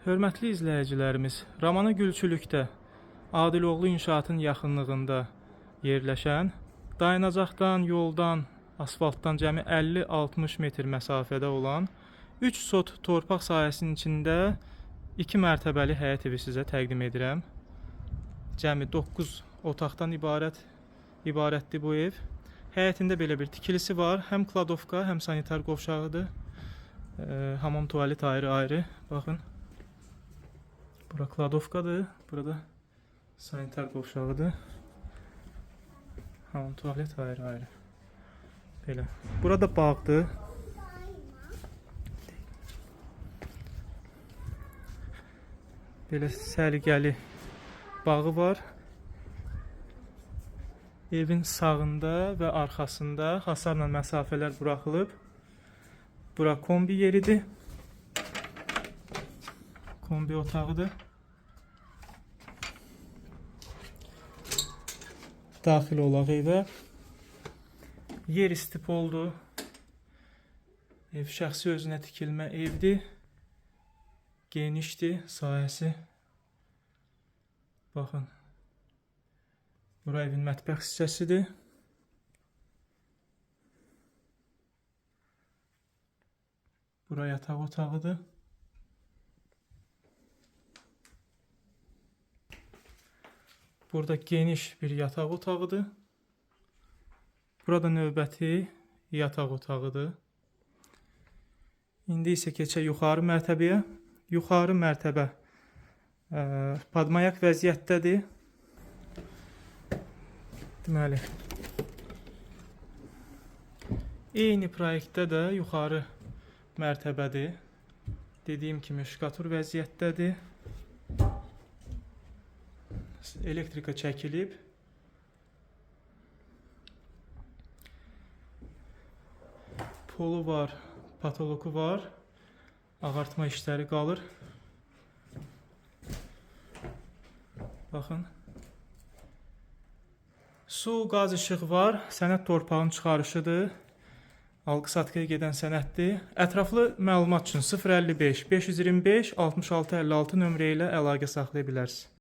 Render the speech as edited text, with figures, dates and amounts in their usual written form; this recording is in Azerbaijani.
Hörmətli izləyicilərimiz, Ramana Gülçülükdə Adiloğlu inşaatın yaxınlığında yerləşən, dayanacaqdan, yoldan, asfaltdan cəmi 50-60 metr məsafədə olan 3 sot torpaq sahəsinin içində 2 mərtəbəli həyət evi sizə təqdim edirəm. Cəmi 9 otaqdan ibarətdir bu ev. Həyətində belə bir tikilisi var. Həm kladovka, həm sanitar qovşağıdır. Hamam tualet ayrı-ayrı. Baxın. Bura kladovkadır. Burada sanitar qovşağıdır. Hamam tualet ayrı-ayrı. Belə. Burada bağdır. Belə səliqəli bağı var. Evin sağında və arxasında hasarla məsafələr buraxılıb. Bura kombi yeridir. Kombi otağıdır. Daxil olaq evə. Yer istip oldu. Ev şəxsi özünə tikilmə evdir. Genişdir sahəsi. Baxın. Bura evin mətbəx hissəsidir. Bura yataq otağıdır. Burada geniş bir yataq otağıdır. Burada növbəti yataq otağıdır. İndi isə keçək yuxarı mərtəbəyə. Yuxarı mərtəbə padmayak vəziyyətdədir. Deməli, eyni proyektdə də yuxarı mərtəbədir. Dediyim kimi şkatur vəziyyətdədir. Elektrika çəkilib. Polu var, patoloku var. Ağartma işləri qalır. Baxın. Su, qaz, işıq var. Sənəd torpağın çıxarışıdır. Alqı-satqıya gedən sənəddir. Ətraflı məlumat üçün 055 525 66 56 nömrə ilə əlaqə saxlaya bilərsiniz.